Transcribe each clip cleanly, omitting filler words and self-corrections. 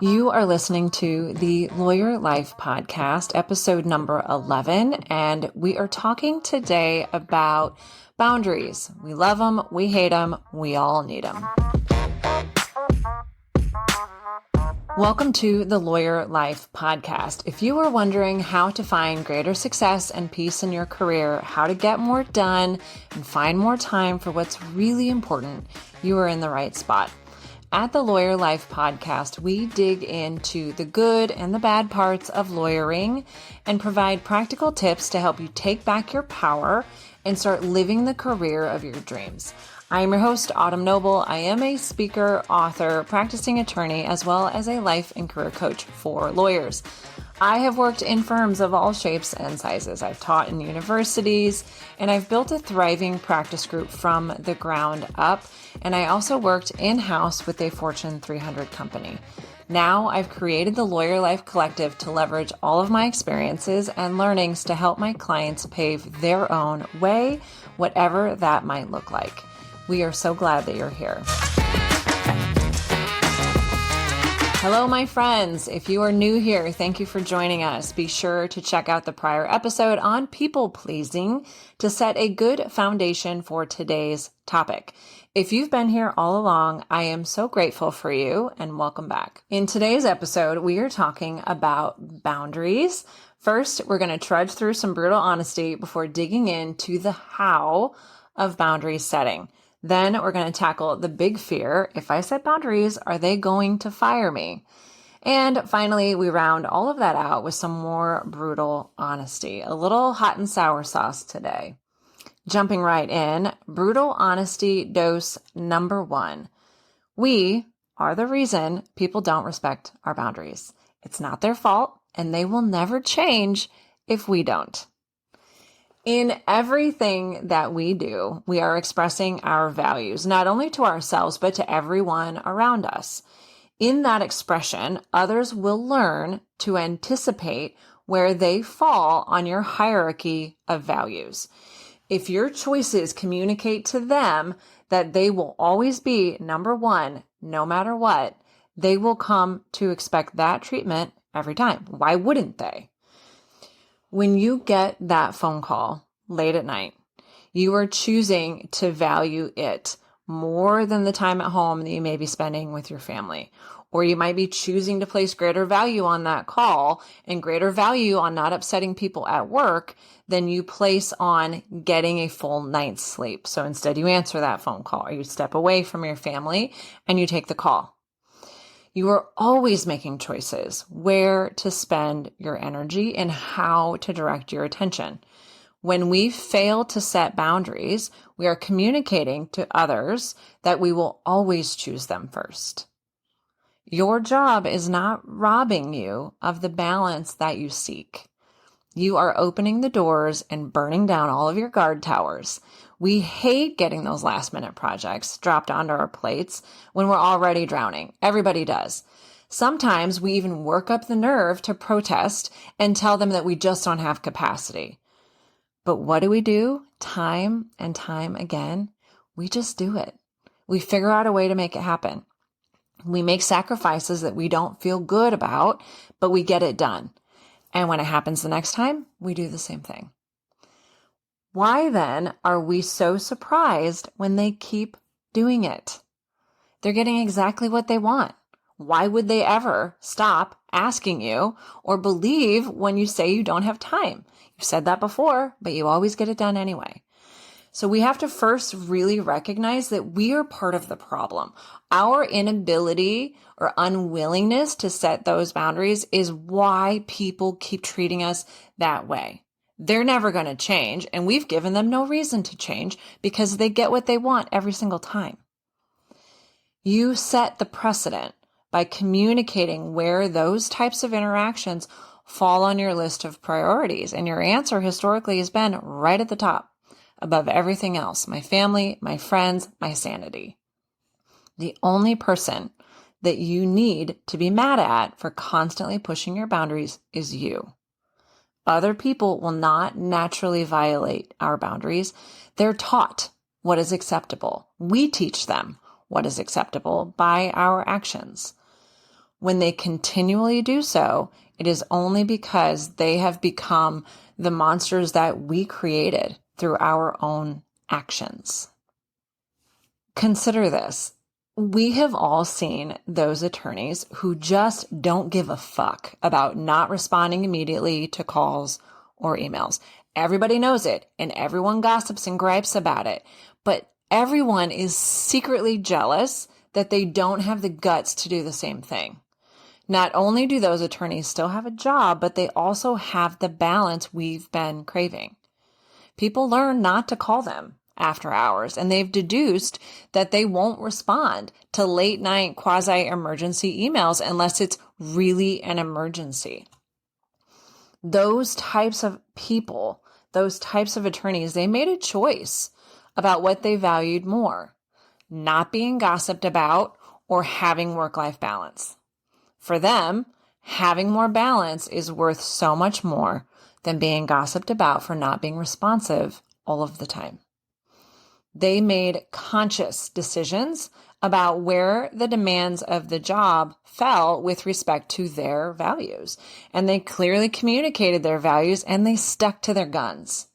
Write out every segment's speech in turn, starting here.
You are listening to the Lawyer Life Podcast, episode number 11, and we are talking today about boundaries. We love them, we hate them, we all need them. Welcome to the Lawyer Life Podcast. If you are wondering how to find greater success and peace in your career, how to get more done, and find more time for what's really important, you are in the right spot. At the Lawyer Life Podcast, we dig into the good and the bad parts of lawyering and provide practical tips to help you take back your power and start living the career of your dreams. I am your host, Autumn Noble. I am a speaker, author, practicing attorney, as well as a life and career coach for lawyers. I have worked in firms of all shapes and sizes. I've taught in universities, and I've built a thriving practice group from the ground up. And I also worked in-house with a Fortune 300 company. Now I've created the Lawyer Life Collective to leverage all of my experiences and learnings to help my clients pave their own way, whatever that might look like. We are so glad that you're here. Hello, my friends. If you are new here, thank you for joining us. Be sure to check out the prior episode on people pleasing to set a good foundation for today's topic. If you've been here all along, I am so grateful for you and welcome back. In today's episode, we are talking about boundaries. First, we're going to trudge through some brutal honesty before digging into the how of boundary setting. Then we're going to tackle the big fear. If I set boundaries, are they going to fire me? And finally, we round all of that out with some more brutal honesty, a little hot and sour sauce today. Jumping right in, brutal honesty dose number 1. We are the reason people don't respect our boundaries. It's not their fault, and they will never change if we don't. In everything that we do, we are expressing our values, not only to ourselves, but to everyone around us. In that expression, others will learn to anticipate where they fall on your hierarchy of values. If your choices communicate to them that they will always be number 1, no matter what, they will come to expect that treatment every time. Why wouldn't they? When you get that phone call late at night, you are choosing to value it more than the time at home that you may be spending with your family. Or you might be choosing to place greater value on that call and greater value on not upsetting people at work than you place on getting a full night's sleep. So instead you answer that phone call or you step away from your family and you take the call. You are always making choices where to spend your energy and how to direct your attention. When we fail to set boundaries, we are communicating to others that we will always choose them first. Your job is not robbing you of the balance that you seek. You are opening the doors and burning down all of your guard towers. We hate getting those last-minute projects dropped onto our plates when we're already drowning. Everybody does. Sometimes we even work up the nerve to protest and tell them that we just don't have capacity. But what do? Time and time again, we just do it. We figure out a way to make it happen. We make sacrifices that we don't feel good about, but we get it done. And when it happens the next time, we do the same thing. Why then are we so surprised when they keep doing it? They're getting exactly what they want. Why would they ever stop asking you or believe when you say you don't have time? You've said that before, but you always get it done anyway. So we have to first really recognize that we are part of the problem. Our inability or unwillingness to set those boundaries is why people keep treating us that way. They're never going to change, and we've given them no reason to change because they get what they want every single time. You set the precedent by communicating where those types of interactions fall on your list of priorities, and your answer historically has been right at the top. Above everything else, my family, my friends, my sanity. The only person that you need to be mad at for constantly pushing your boundaries is you. Other people will not naturally violate our boundaries. They're taught what is acceptable. We teach them what is acceptable by our actions. When they continually do so, it is only because they have become the monsters that we created through our own actions. Consider this. We have all seen those attorneys who just don't give a fuck about not responding immediately to calls or emails. Everybody knows it, and everyone gossips and gripes about it, but everyone is secretly jealous that they don't have the guts to do the same thing. Not only do those attorneys still have a job, but they also have the balance we've been craving. People learn not to call them after hours, and they've deduced that they won't respond to late night quasi-emergency emails unless it's really an emergency. Those types of people, those types of attorneys, they made a choice about what they valued more, not being gossiped about or having work-life balance. For them, having more balance is worth so much more than being gossiped about for not being responsive all of the time. They made conscious decisions about where the demands of the job fell with respect to their values. And they clearly communicated their values and they stuck to their guns.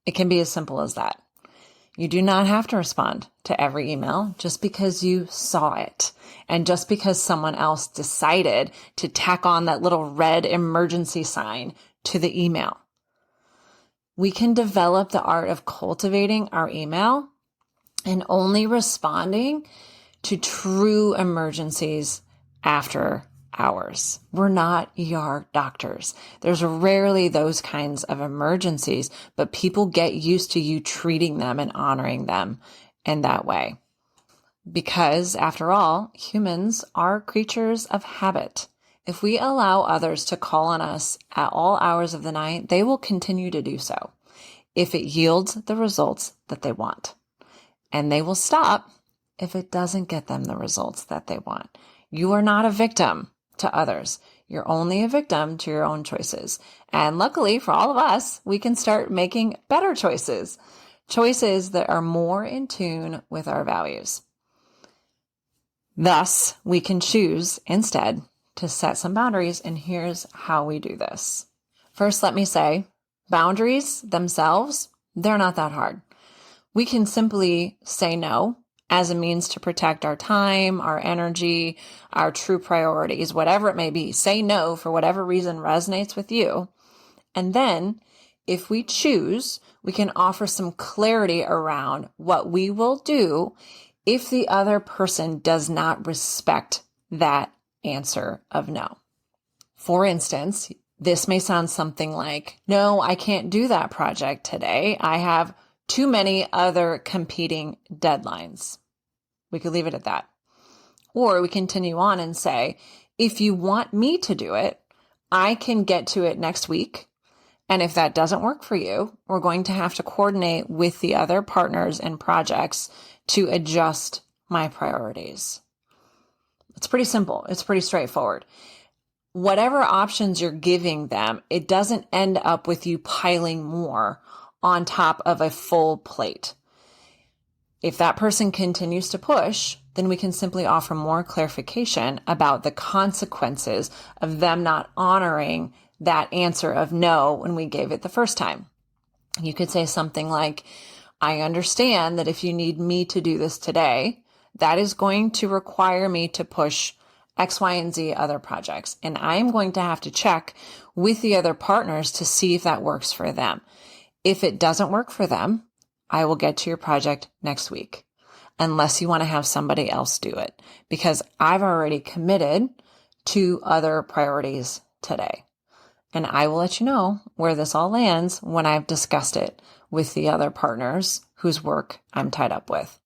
It can be as simple as that. You do not have to respond to every email just because you saw it and just because someone else decided to tack on that little red emergency sign to the email. We can develop the art of cultivating our email and only responding to true emergencies after hours. We're not ER doctors. There's rarely those kinds of emergencies, but people get used to you treating them and honoring them in that way. Because after all, humans are creatures of habit. If we allow others to call on us at all hours of the night, they will continue to do so if it yields the results that they want. And they will stop if it doesn't get them the results that they want. You are not a victim to others. You're only a victim to your own choices. And luckily for all of us, we can start making better choices, choices that are more in tune with our values. Thus, we can choose instead to set some boundaries, and here's how we do this. First, let me say, boundaries themselves, they're not that hard. We can simply say no as a means to protect our time, our energy, our true priorities, whatever it may be. Say no for whatever reason resonates with you. And then, if we choose, we can offer some clarity around what we will do if the other person does not respect that answer of no. For instance, this may sound something like, no, I can't do that project today. I have too many other competing deadlines. We could leave it at that. Or we continue on and say, if you want me to do it, I can get to it next week. And if that doesn't work for you, we're going to have to coordinate with the other partners and projects to adjust my priorities. It's pretty simple. It's pretty straightforward. Whatever options you're giving them, it doesn't end up with you piling more on top of a full plate. If that person continues to push, then we can simply offer more clarification about the consequences of them not honoring that answer of no when we gave it the first time. You could say something like, I understand that if you need me to do this today, that is going to require me to push X, Y, and Z other projects. And I'm going to have to check with the other partners to see if that works for them. If it doesn't work for them, I will get to your project next week, unless you want to have somebody else do it, because I've already committed to other priorities today. And I will let you know where this all lands when I've discussed it with the other partners whose work I'm tied up with.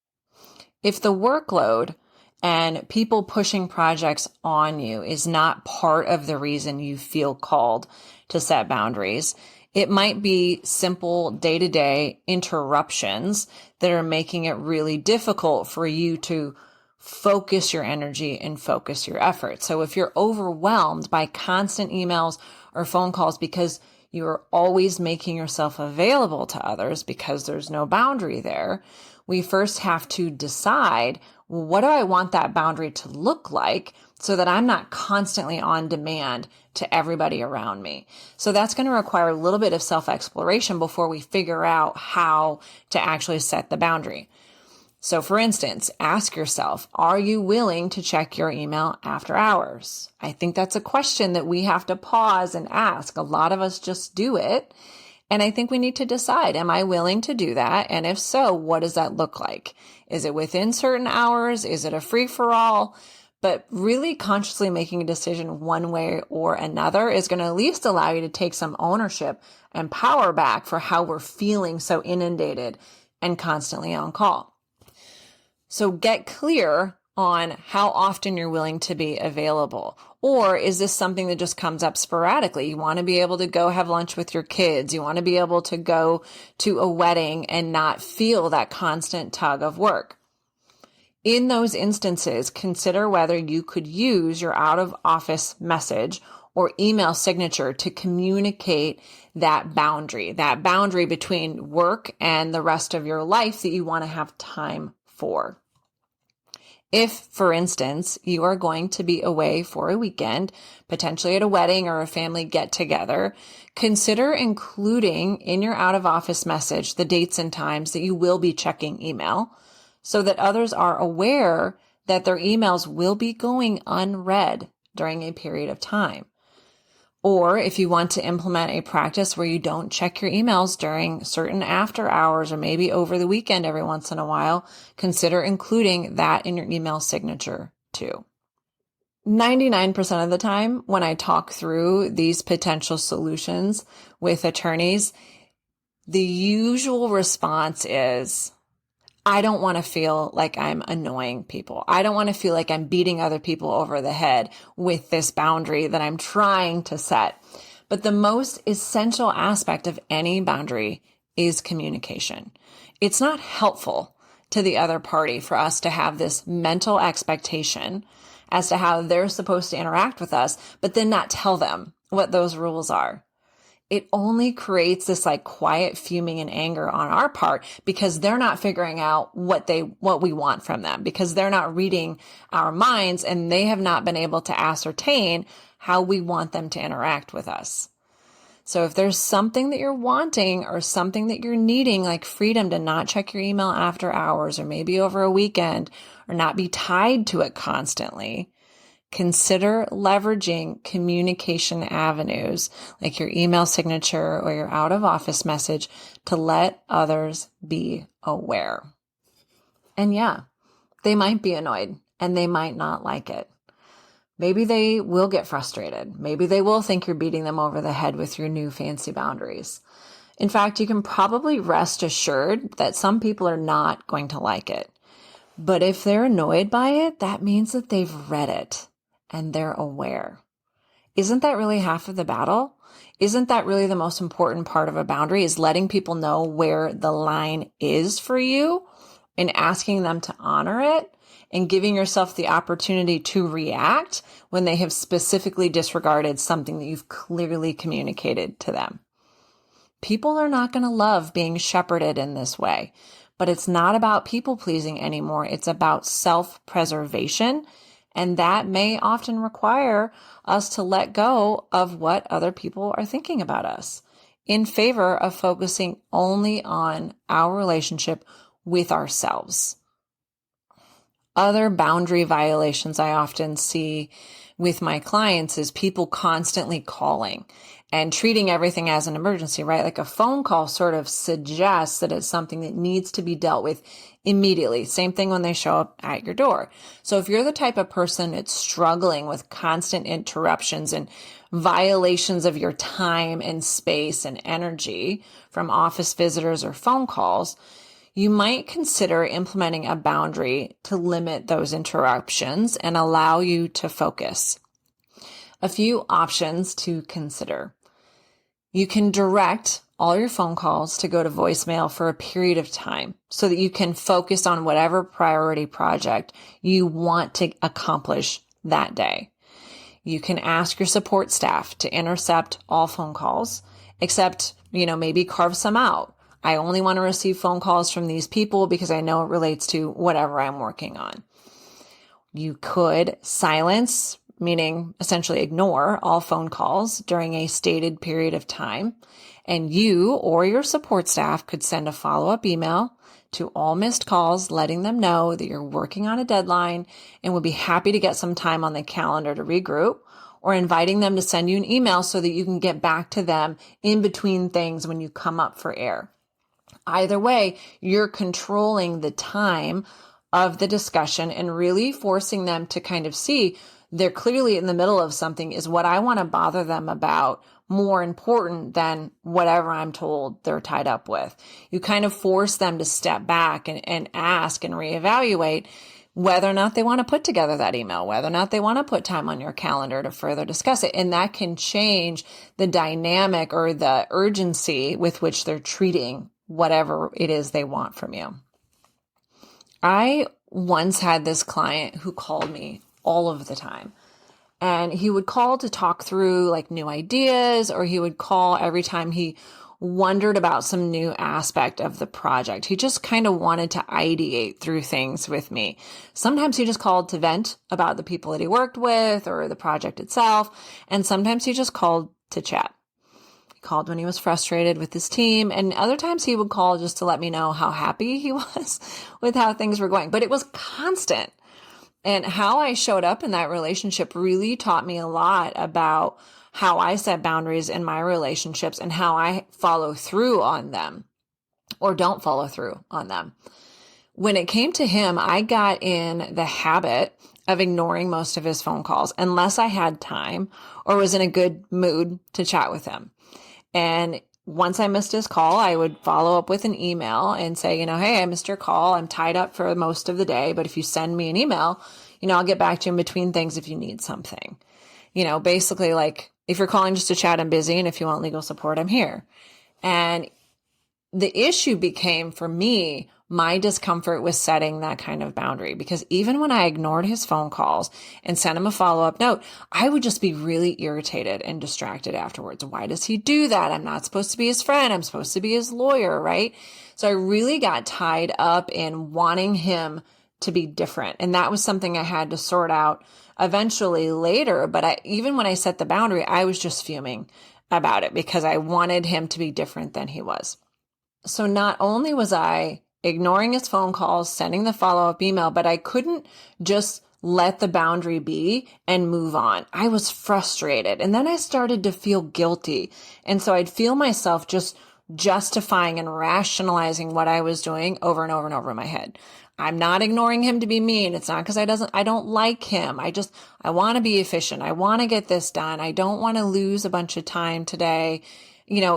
If the workload and people pushing projects on you is not part of the reason you feel called to set boundaries, it might be simple day-to-day interruptions that are making it really difficult for you to focus your energy and focus your effort. So if you're overwhelmed by constant emails or phone calls because you're always making yourself available to others because there's no boundary there, we first have to decide what do I want that boundary to look like so that I'm not constantly on demand to everybody around me? So that's going to require a little bit of self-exploration before we figure out how to actually set the boundary. So for instance, ask yourself, are you willing to check your email after hours? I think that's a question that we have to pause and ask. A lot of us just do it. And I think we need to decide, am I willing to do that? And if so, what does that look like? Is it within certain hours? Is it a free-for-all? But really consciously making a decision one way or another is going to at least allow you to take some ownership and power back for how we're feeling so inundated and constantly on call. So get clear on how often you're willing to be available. Or is this something that just comes up sporadically? You want to be able to go have lunch with your kids. You want to be able to go to a wedding and not feel that constant tug of work. In those instances, consider whether you could use your out of office message or email signature to communicate that boundary between work and the rest of your life that you want to have time for. If, for instance, you are going to be away for a weekend, potentially at a wedding or a family get-together, consider including in your out-of-office message the dates and times that you will be checking email so that others are aware that their emails will be going unread during a period of time. Or if you want to implement a practice where you don't check your emails during certain after hours or maybe over the weekend every once in a while, consider including that in your email signature too. 99% of the time when I talk through these potential solutions with attorneys, the usual response is, I don't want to feel like I'm annoying people. I don't want to feel like I'm beating other people over the head with this boundary that I'm trying to set. But the most essential aspect of any boundary is communication. It's not helpful to the other party for us to have this mental expectation as to how they're supposed to interact with us, but then not tell them what those rules are. It only creates this like quiet fuming and anger on our part because they're not figuring out what we want from them, because they're not reading our minds and they have not been able to ascertain how we want them to interact with us. So if there's something that you're wanting or something that you're needing, like freedom to not check your email after hours or maybe over a weekend or not be tied to it constantly, consider leveraging communication avenues like your email signature or your out of office message to let others be aware. And yeah, they might be annoyed and they might not like it. Maybe they will get frustrated. Maybe they will think you're beating them over the head with your new fancy boundaries. In fact, you can probably rest assured that some people are not going to like it. But if they're annoyed by it, that means that they've read it and they're aware. Isn't that really half of the battle? Isn't that really the most important part of a boundary, is letting people know where the line is for you and asking them to honor it and giving yourself the opportunity to react when they have specifically disregarded something that you've clearly communicated to them. People are not going to love being shepherded in this way, but it's not about people pleasing anymore. It's about self-preservation. And that may often require us to let go of what other people are thinking about us in favor of focusing only on our relationship with ourselves. Other boundary violations I often see with my clients is people constantly calling and treating everything as an emergency, right? Like a phone call sort of suggests that it's something that needs to be dealt with immediately. Same thing when they show up at your door. So if you're the type of person that's struggling with constant interruptions and violations of your time and space and energy from office visitors or phone calls, you might consider implementing a boundary to limit those interruptions and allow you to focus. A few options to consider. You can direct all your phone calls to go to voicemail for a period of time so that you can focus on whatever priority project you want to accomplish that day. You can ask your support staff to intercept all phone calls, except, maybe carve some out. I only want to receive phone calls from these people because I know it relates to whatever I'm working on. You could silence, meaning essentially ignore all phone calls during a stated period of time. And you or your support staff could send a follow-up email to all missed calls, letting them know that you're working on a deadline and would be happy to get some time on the calendar to regroup, or inviting them to send you an email so that you can get back to them in between things when you come up for air. Either way, you're controlling the time of the discussion and really forcing them to kind of see they're clearly in the middle of something. Is what I want to bother them about more important than whatever I'm told they're tied up with? You kind of force them to step back and ask and reevaluate whether or not they want to put together that email, whether or not they want to put time on your calendar to further discuss it. And that can change the dynamic or the urgency with which they're treating whatever it is they want from you. I once had this client who called me all of the time, and he would call to talk through like new ideas, or he would call every time he wondered about some new aspect of the project. He just kind of wanted to ideate through things with me. Sometimes he just called to vent about the people that he worked with or the project itself. And sometimes he just called to chat. He called when he was frustrated with his team. And other times he would call just to let me know how happy he was with how things were going. But it was constant. And how I showed up in that relationship really taught me a lot about how I set boundaries in my relationships and how I follow through on them or don't follow through on them. When it came to him, I got in the habit of ignoring most of his phone calls unless I had time or was in a good mood to chat with him. And once I missed his call, I would follow up with an email and say, hey, I missed your call. I'm tied up for most of the day, but if you send me an email, I'll get back to you in between things if you need something. Basically like, if you're calling just to chat, I'm busy. And if you want legal support, I'm here. And the issue became for me, my discomfort with setting that kind of boundary, because even when I ignored his phone calls and sent him a follow-up note, I would just be really irritated and distracted afterwards. Why does he do that? I'm not supposed to be his friend. I'm supposed to be his lawyer, right? So I really got tied up in wanting him to be different. And that was something I had to sort out eventually later. But even when I set the boundary, I was just fuming about it because I wanted him to be different than he was. So not only was I ignoring his phone calls, sending the follow-up email, but I couldn't just let the boundary be and move on. I was frustrated. And then I started to feel guilty. And so I'd feel myself just justifying and rationalizing what I was doing over and over and over in my head. I'm not ignoring him to be mean. It's not because I don't like him. I want to be efficient. I want to get this done. I don't want to lose a bunch of time today.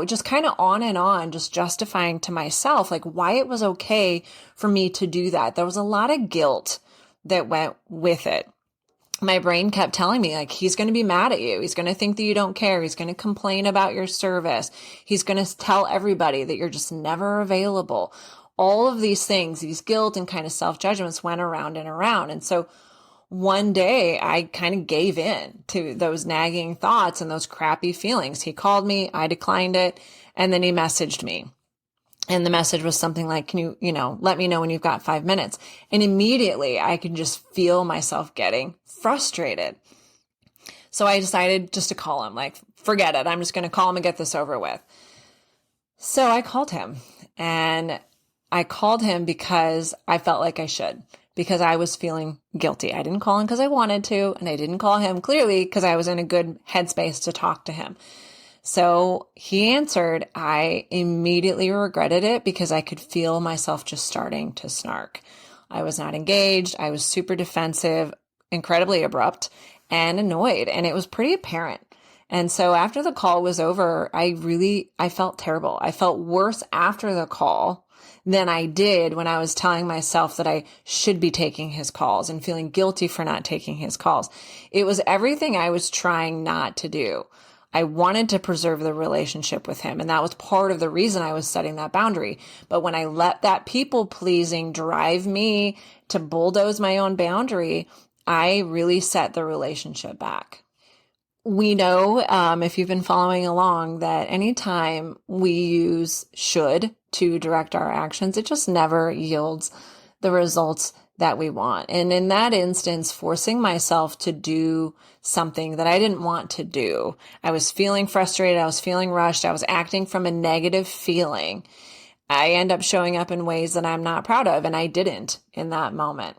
Just kind of on, just justifying to myself, like why it was okay for me to do that. There was a lot of guilt that went with it. My brain kept telling me like, he's going to be mad at you. He's going to think that you don't care. He's going to complain about your service. He's going to tell everybody that you're just never available. All of these things, these guilt and kind of self-judgments went around and around. And so one day I kind of gave in to those nagging thoughts and those crappy feelings. He called me, I declined it, and then he messaged me. And the message was something like, can you, let me know when you've got 5 minutes. And immediately I could just feel myself getting frustrated. So I decided just to call him, like, forget it. I'm just going to call him and get this over with. So I called him, and I called him because I felt like I should, because I was feeling guilty. I didn't call him because I wanted to, and I didn't call him clearly because I was in a good headspace to talk to him. So he answered. I immediately regretted it because I could feel myself just starting to snark. I was not engaged. I was super defensive, incredibly abrupt, and annoyed. And it was pretty apparent. And so after the call was over, I felt terrible. I felt worse after the call than I did when I was telling myself that I should be taking his calls and feeling guilty for not taking his calls. It was everything I was trying not to do. I wanted to preserve the relationship with him, and that was part of the reason I was setting that boundary. But when I let that people pleasing drive me to bulldoze my own boundary, I really set the relationship back. We know, if you've been following along, that anytime we use should to direct our actions, it just never yields the results that we want. And in that instance, forcing myself to do something that I didn't want to do. I was feeling frustrated. I was feeling rushed. I was acting from a negative feeling. I end up showing up in ways that I'm not proud of, and I didn't in that moment.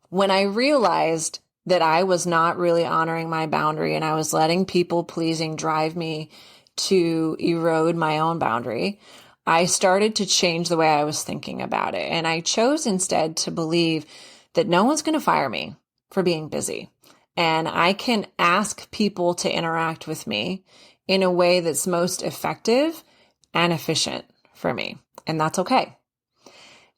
When I realized that I was not really honoring my boundary and I was letting people pleasing drive me to erode my own boundary, I started to change the way I was thinking about it. And I chose instead to believe that no one's going to fire me for being busy. And I can ask people to interact with me in a way that's most effective and efficient for me. And that's okay.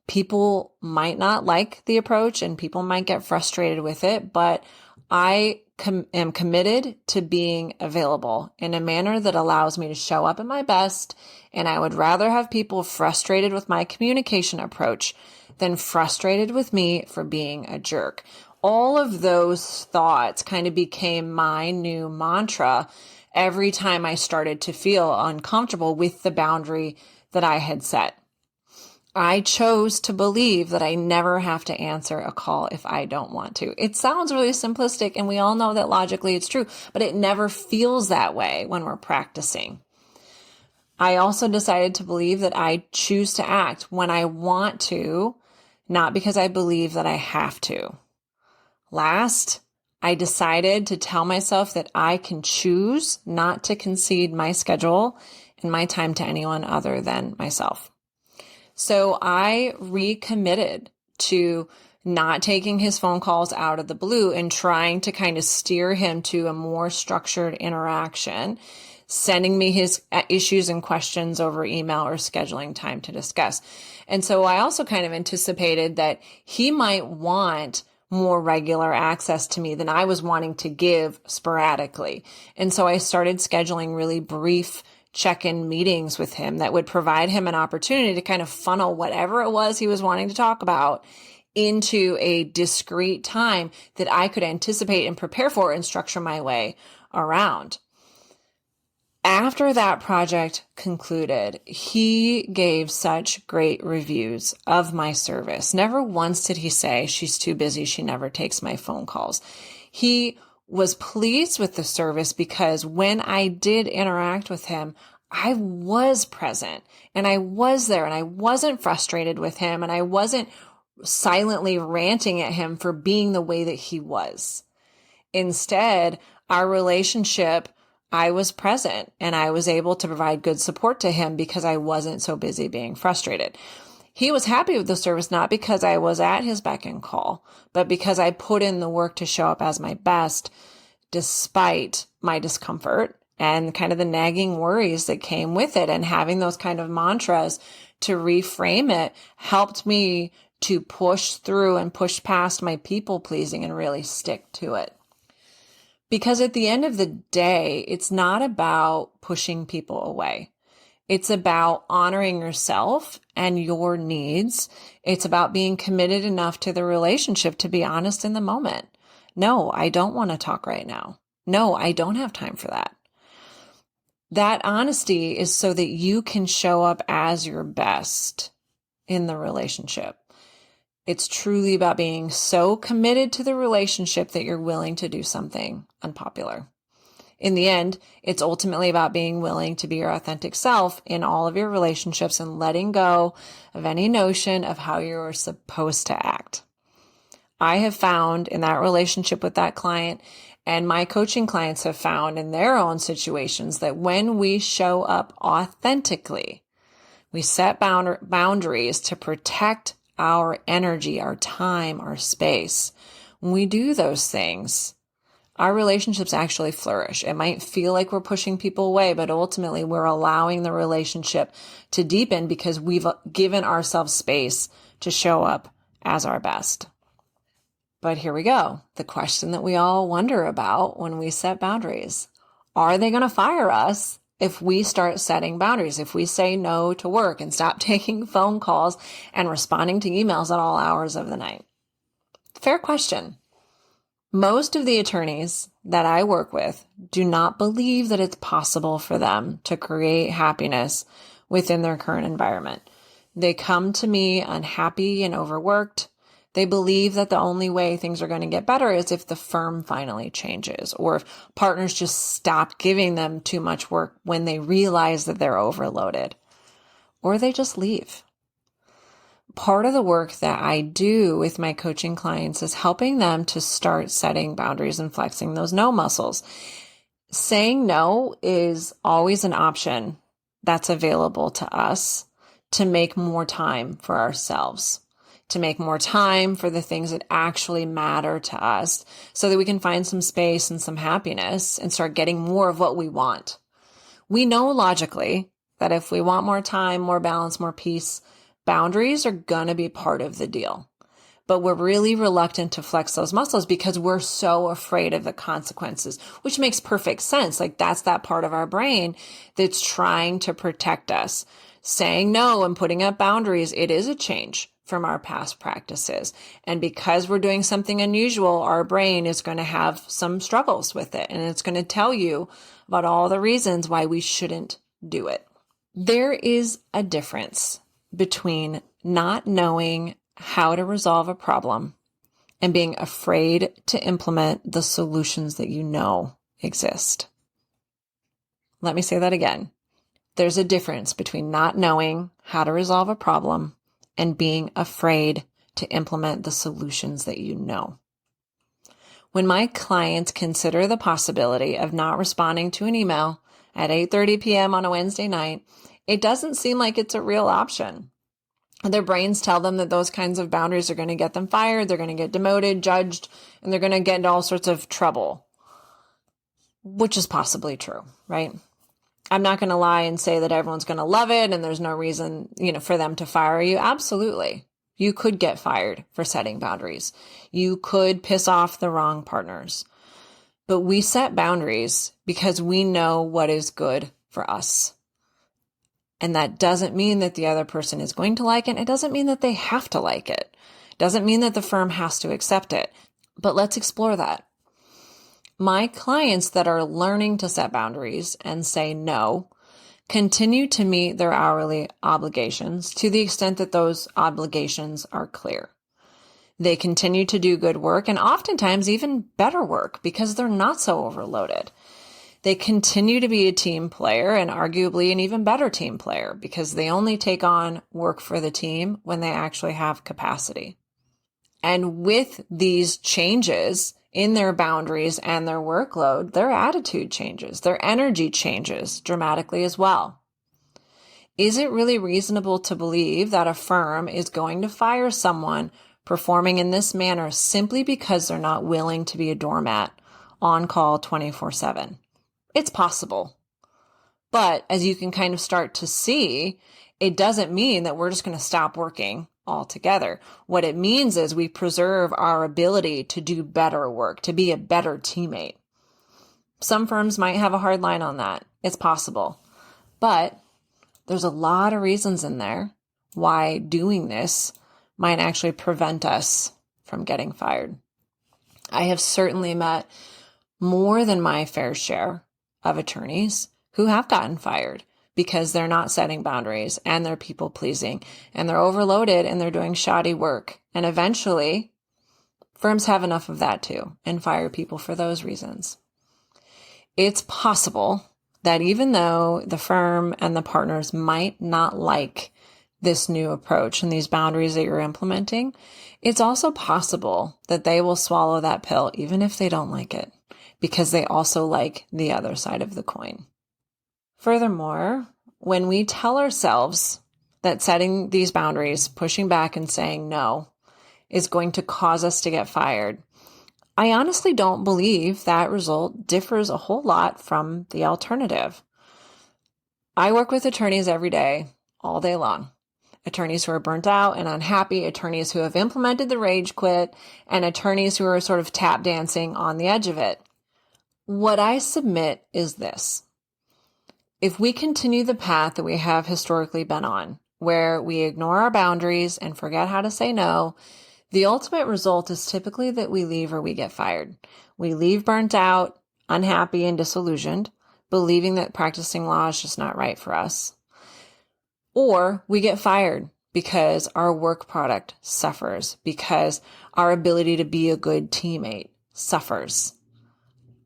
People might not like the approach and people might get frustrated with it, but I am committed to being available in a manner that allows me to show up at my best. And I would rather have people frustrated with my communication approach than frustrated with me for being a jerk. All of those thoughts kind of became my new mantra every time I started to feel uncomfortable with the boundary that I had set. I chose to believe that I never have to answer a call if I don't want to. It sounds really simplistic, and we all know that logically it's true, but it never feels that way when we're practicing. I also decided to believe that I choose to act when I want to, not because I believe that I have to. Last, I decided to tell myself that I can choose not to concede my schedule and my time to anyone other than myself. So I recommitted to not taking his phone calls out of the blue and trying to kind of steer him to a more structured interaction, sending me his issues and questions over email or scheduling time to discuss. And so I also kind of anticipated that he might want more regular access to me than I was wanting to give sporadically. And so I started scheduling really brief check-in meetings with him that would provide him an opportunity to kind of funnel whatever it was he was wanting to talk about into a discrete time that I could anticipate and prepare for and structure my way around. After that project concluded, he gave such great reviews of my service. Never once did he say, "She's too busy. She never takes my phone calls." He was pleased with the service because when I did interact with him, I was present and I was there and I wasn't frustrated with him and I wasn't silently ranting at him for being the way that he was. Instead, our relationship, I was present and I was able to provide good support to him because I wasn't so busy being frustrated. He was happy with the service, not because I was at his beck and call, but because I put in the work to show up as my best, despite my discomfort and kind of the nagging worries that came with it. And having those kind of mantras to reframe it helped me to push through and push past my people pleasing and really stick to it. Because at the end of the day, it's not about pushing people away. It's about honoring yourself and your needs. It's about being committed enough to the relationship to be honest in the moment. No, I don't want to talk right now. No, I don't have time for that. That honesty is so that you can show up as your best in the relationship. It's truly about being so committed to the relationship that you're willing to do something unpopular. In the end, it's ultimately about being willing to be your authentic self in all of your relationships and letting go of any notion of how you're supposed to act. I have found in that relationship with that client, and my coaching clients have found in their own situations, that when we show up authentically, we set boundaries to protect our energy, our time, our space. When we do those things, our relationships actually flourish. It might feel like we're pushing people away, but ultimately we're allowing the relationship to deepen because we've given ourselves space to show up as our best. But here we go. The question that we all wonder about when we set boundaries. Are they going to fire us if we start setting boundaries? If we say no to work and stop taking phone calls and responding to emails at all hours of the night? Fair question. Most of the attorneys that I work with do not believe that it's possible for them to create happiness within their current environment. They come to me unhappy and overworked, They believe that the only way things are going to get better is if the firm finally changes, or if partners just stop giving them too much work when they realize that they're overloaded, or they just leave. Part of the work that I do with my coaching clients is helping them to start setting boundaries and flexing those no muscles. Saying no is always an option that's available to us to make more time for ourselves, to make more time for the things that actually matter to us so that we can find some space and some happiness and start getting more of what we want. We know logically that if we want more time, more balance, more peace, boundaries are going to be part of the deal. But we're really reluctant to flex those muscles because we're so afraid of the consequences, which makes perfect sense. Like that's that part of our brain that's trying to protect us. Saying no and putting up boundaries, it is a change from our past practices. And because we're doing something unusual, our brain is going to have some struggles with it. And it's going to tell you about all the reasons why we shouldn't do it. There is a difference between not knowing how to resolve a problem and being afraid to implement the solutions that you know exist. Let me say that again. There's a difference between not knowing how to resolve a problem and being afraid to implement the solutions that you know. When my clients consider the possibility of not responding to an email at 8:30 p.m. on a Wednesday night, it doesn't seem like it's a real option. Their brains tell them that those kinds of boundaries are going to get them fired, they're going to get demoted, judged, and they're going to get into all sorts of trouble, which is possibly true, right? I'm not going to lie and say that everyone's going to love it and there's no reason, for them to fire you. Absolutely. You could get fired for setting boundaries. You could piss off the wrong partners. But we set boundaries because we know what is good for us. And that doesn't mean that the other person is going to like it. It doesn't mean that they have to like it. It doesn't mean that the firm has to accept it. But let's explore that. My clients that are learning to set boundaries and say no continue to meet their hourly obligations to the extent that those obligations are clear. They continue to do good work and oftentimes even better work because they're not so overloaded. They continue to be a team player and arguably an even better team player because they only take on work for the team when they actually have capacity. And with these changes in their boundaries and their workload, their attitude changes, their energy changes dramatically as well. Is it really reasonable to believe that a firm is going to fire someone performing in this manner simply because they're not willing to be a doormat on call 24/7? It's possible. But as you can kind of start to see, it doesn't mean that we're just going to stop working altogether. What it means is we preserve our ability to do better work, to be a better teammate. Some firms might have a hard line on that. It's possible. But there's a lot of reasons in there why doing this might actually prevent us from getting fired. I have certainly met more than my fair share of attorneys who have gotten fired because they're not setting boundaries and they're people pleasing and they're overloaded and they're doing shoddy work. And eventually firms have enough of that too and fire people for those reasons. It's possible that even though the firm and the partners might not like this new approach and these boundaries that you're implementing, it's also possible that they will swallow that pill even if they don't like it because they also like the other side of the coin. Furthermore, when we tell ourselves that setting these boundaries, pushing back and saying no, is going to cause us to get fired, I honestly don't believe that result differs a whole lot from the alternative. I work with attorneys every day, all day long. Attorneys who are burnt out and unhappy, attorneys who have implemented the rage quit, and attorneys who are sort of tap dancing on the edge of it. What I submit is this. If we continue the path that we have historically been on, where we ignore our boundaries and forget how to say no, the ultimate result is typically that we leave or we get fired. We leave burnt out, unhappy, and disillusioned, believing that practicing law is just not right for us. Or we get fired because our work product suffers, because our ability to be a good teammate suffers.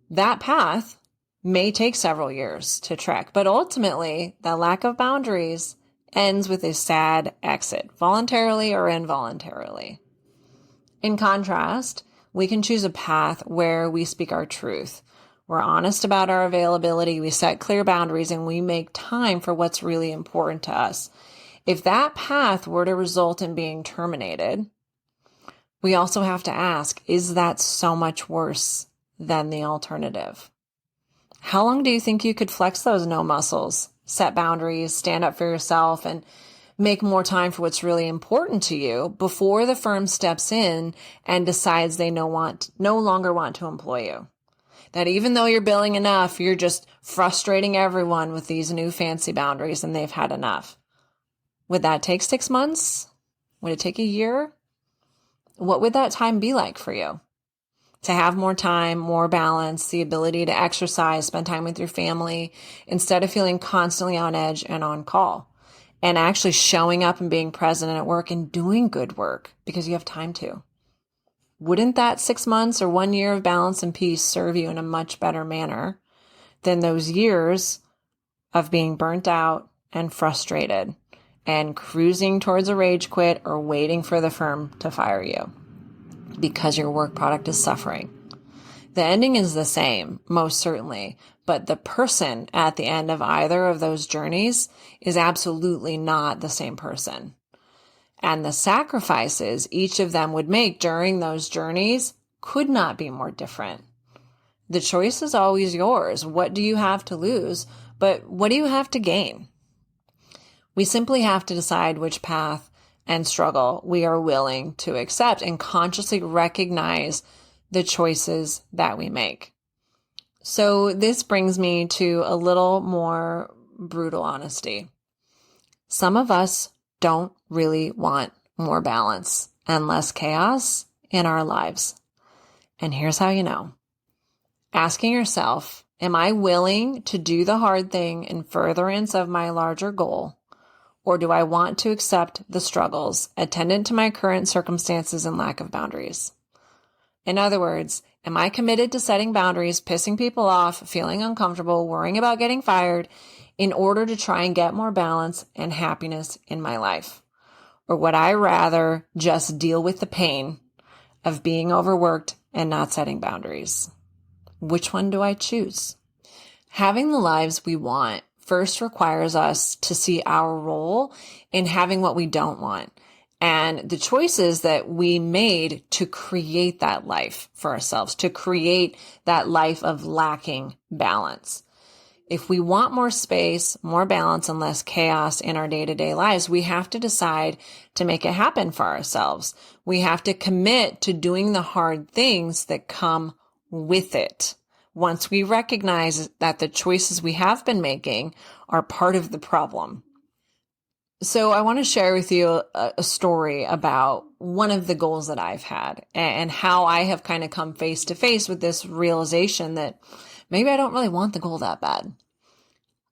That path may take several years to trek, but ultimately, that lack of boundaries ends with a sad exit, voluntarily or involuntarily. In contrast, we can choose a path where we speak our truth. We're honest about our availability, we set clear boundaries, and we make time for what's really important to us. If that path were to result in being terminated, we also have to ask, is that so much worse than the alternative? How long do you think you could flex those no muscles, set boundaries, stand up for yourself, and make more time for what's really important to you before the firm steps in and decides they no longer want to employ you? That even though you're billing enough, you're just frustrating everyone with these new fancy boundaries and they've had enough. Would that take 6 months? Would it take a year? What would that time be like for you? To have more time, more balance, the ability to exercise, spend time with your family, instead of feeling constantly on edge and on call, and actually showing up and being present at work and doing good work because you have time to. Wouldn't that 6 months or 1 year of balance and peace serve you in a much better manner than those years of being burnt out and frustrated and cruising towards a rage quit or waiting for the firm to fire you because your work product is suffering? The ending is the same, most certainly, but the person at the end of either of those journeys is absolutely not the same person. And the sacrifices each of them would make during those journeys could not be more different. The choice is always yours. What do you have to lose? But what do you have to gain? We simply have to decide which path and struggle we are willing to accept and consciously recognize the choices that we make. So this brings me to a little more brutal honesty. Some of us don't really want more balance and less chaos in our lives. And here's how you know. Asking yourself, am I willing to do the hard thing in furtherance of my larger goal? Or do I want to accept the struggles attendant to my current circumstances and lack of boundaries? In other words, am I committed to setting boundaries, pissing people off, feeling uncomfortable, worrying about getting fired in order to try and get more balance and happiness in my life? Or would I rather just deal with the pain of being overworked and not setting boundaries? Which one do I choose? Having the lives we want first requires us to see our role in having what we don't want and the choices that we made to create that life for ourselves, to create that life of lacking balance. If we want more space, more balance, and less chaos in our day-to-day lives, we have to decide to make it happen for ourselves. We have to commit to doing the hard things that come with it. Once we recognize that the choices we have been making are part of the problem. So I want to share with you a story about one of the goals that I've had and how I have kind of come face to face with this realization that maybe I don't really want the goal that bad.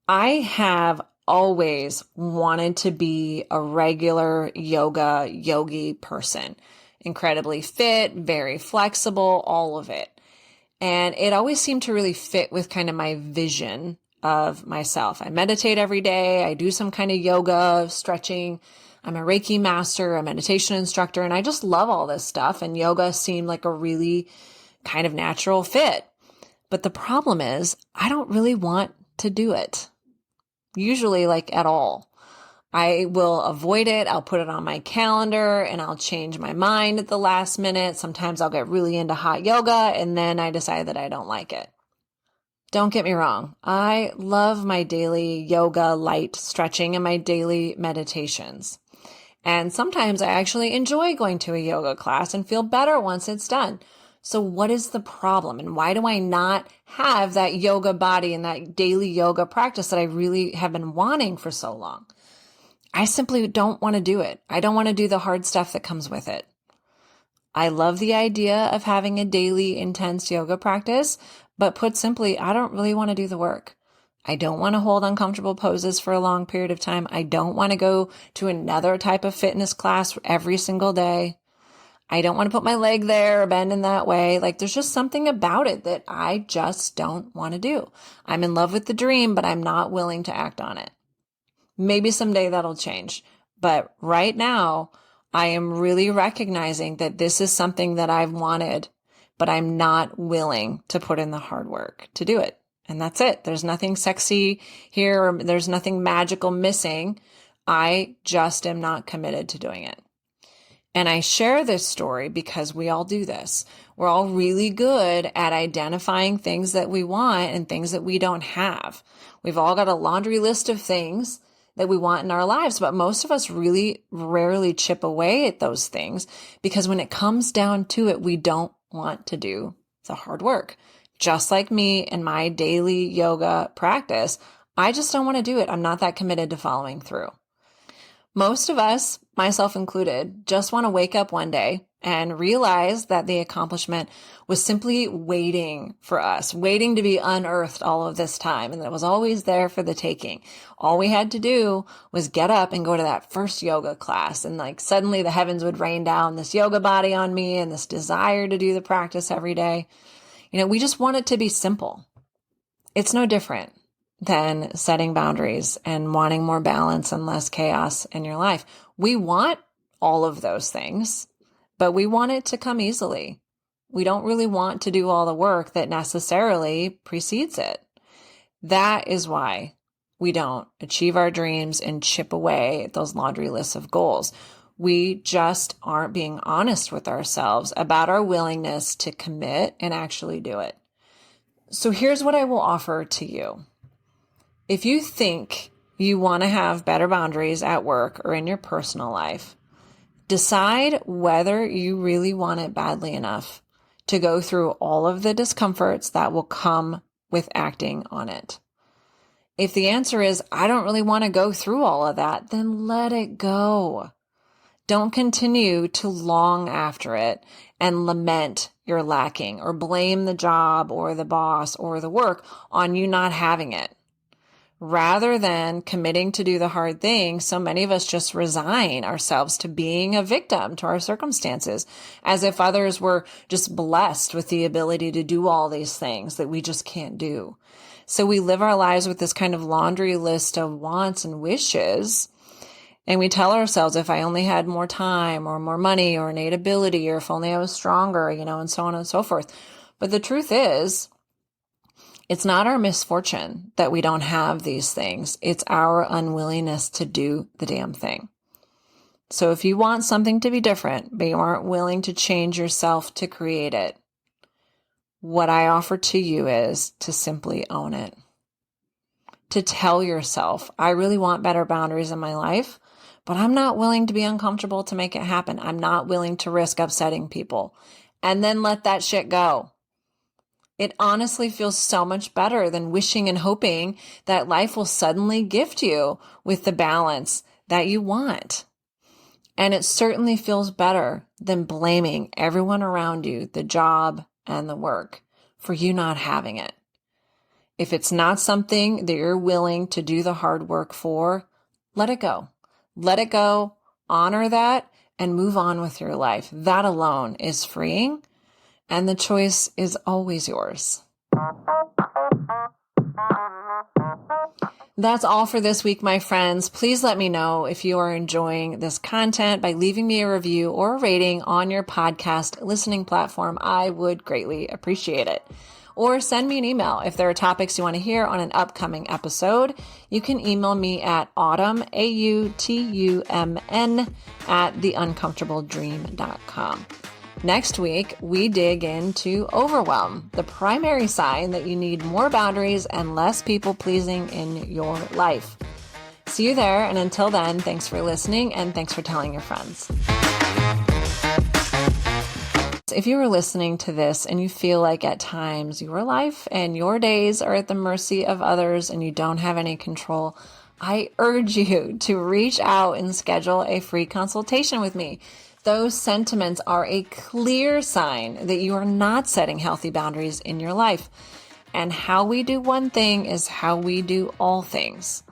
I have always wanted to be a regular yogi person, incredibly fit, very flexible, all of it. And it always seemed to really fit with kind of my vision of myself. I meditate every day. I do some kind of yoga, stretching. I'm a Reiki master, a meditation instructor, and I just love all this stuff. And yoga seemed like a really kind of natural fit. But the problem is, I don't really want to do it. Usually, like at all. I will avoid it. I'll put it on my calendar and I'll change my mind at the last minute. Sometimes I'll get really into hot yoga and then I decide that I don't like it. Don't get me wrong. I love my daily yoga, light stretching, and my daily meditations. And sometimes I actually enjoy going to a yoga class and feel better once it's done. So what is the problem? And why do I not have that yoga body and that daily yoga practice that I really have been wanting for so long? I simply don't want to do it. I don't want to do the hard stuff that comes with it. I love the idea of having a daily intense yoga practice, but put simply, I don't really want to do the work. I don't want to hold uncomfortable poses for a long period of time. I don't want to go to another type of fitness class every single day. I don't want to put my leg there or bend in that way. Like there's just something about it that I just don't want to do. I'm in love with the dream, but I'm not willing to act on it. Maybe someday that'll change. But right now, I am really recognizing that this is something that I've wanted, but I'm not willing to put in the hard work to do it. And that's it. There's nothing sexy here, or there's nothing magical missing. I just am not committed to doing it. And I share this story because we all do this. We're all really good at identifying things that we want and things that we don't have. We've all got a laundry list of things that we want in our lives, but most of us really rarely chip away at those things because when it comes down to it, we don't want to do the hard work. Just like me and my daily yoga practice, I just don't want to do it. I'm not that committed to following through. Most of us, myself included, just want to wake up one day and realize that the accomplishment was simply waiting for us, waiting to be unearthed all of this time. And it was always there for the taking. All we had to do was get up and go to that first yoga class. And like suddenly the heavens would rain down this yoga body on me and this desire to do the practice every day. We just want it to be simple. It's no different than setting boundaries and wanting more balance and less chaos in your life. We want all of those things, but we want it to come easily. We don't really want to do all the work that necessarily precedes it. That is why we don't achieve our dreams and chip away at those laundry lists of goals. We just aren't being honest with ourselves about our willingness to commit and actually do it. So here's what I will offer to you. If you think you want to have better boundaries at work or in your personal life, decide whether you really want it badly enough to go through all of the discomforts that will come with acting on it. If the answer is, I don't really want to go through all of that, then let it go. Don't continue to long after it and lament you're lacking or blame the job or the boss or the work on you not having it. Rather than committing to do the hard thing, so many of us just resign ourselves to being a victim to our circumstances, as if others were just blessed with the ability to do all these things that we just can't do. So we live our lives with this kind of laundry list of wants and wishes. And we tell ourselves, if I only had more time or more money or innate ability, or if only I was stronger, and so on and so forth. But the truth is, it's not our misfortune that we don't have these things. It's our unwillingness to do the damn thing. So if you want something to be different, but you aren't willing to change yourself to create it, what I offer to you is to simply own it. To tell yourself, I really want better boundaries in my life, but I'm not willing to be uncomfortable to make it happen. I'm not willing to risk upsetting people. And then let that shit go. It honestly feels so much better than wishing and hoping that life will suddenly gift you with the balance that you want. And it certainly feels better than blaming everyone around you, the job and the work, for you not having it. If it's not something that you're willing to do the hard work for, let it go. Let it go, honor that, and move on with your life. That alone is freeing, and the choice is always yours. That's all for this week, my friends. Please let me know if you are enjoying this content by leaving me a review or a rating on your podcast listening platform. I would greatly appreciate it. Or send me an email if there are topics you want to hear on an upcoming episode. You can email me at autumn, AUTUMN, at theuncomfortabledream.com. Next week, we dig into overwhelm, the primary sign that you need more boundaries and less people-pleasing in your life. See you there, and until then, thanks for listening and thanks for telling your friends. If you are listening to this and you feel like at times your life and your days are at the mercy of others and you don't have any control, I urge you to reach out and schedule a free consultation with me. Those sentiments are a clear sign that you are not setting healthy boundaries in your life. And how we do one thing is how we do all things.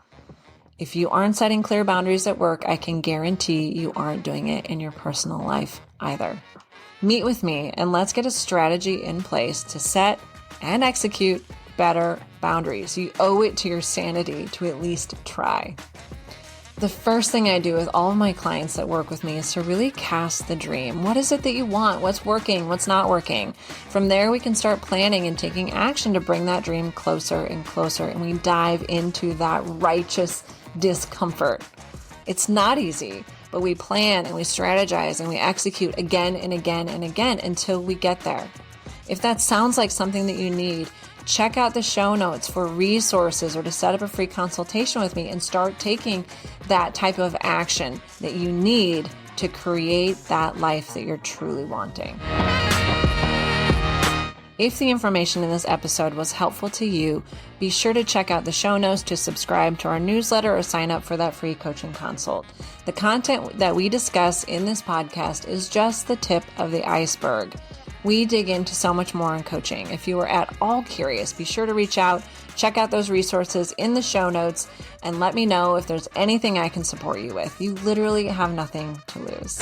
If you aren't setting clear boundaries at work, I can guarantee you aren't doing it in your personal life either. Meet with me and let's get a strategy in place to set and execute better boundaries. You owe it to your sanity to at least try. The first thing I do with all of my clients that work with me is to really cast the dream. What is it that you want? What's working? What's not working? From there, we can start planning and taking action to bring that dream closer and closer. And we dive into that righteous discomfort. It's not easy, but we plan and we strategize and we execute again and again and again until we get there. If that sounds like something that you need, check out the show notes for resources or to set up a free consultation with me and start taking that type of action that you need to create that life that you're truly wanting. If the information in this episode was helpful to you, be sure to check out the show notes to subscribe to our newsletter or sign up for that free coaching consult. The content that we discuss in this podcast is just the tip of the iceberg. We dig into so much more in coaching. If you are at all curious, be sure to reach out, check out those resources in the show notes, and let me know if there's anything I can support you with. You literally have nothing to lose.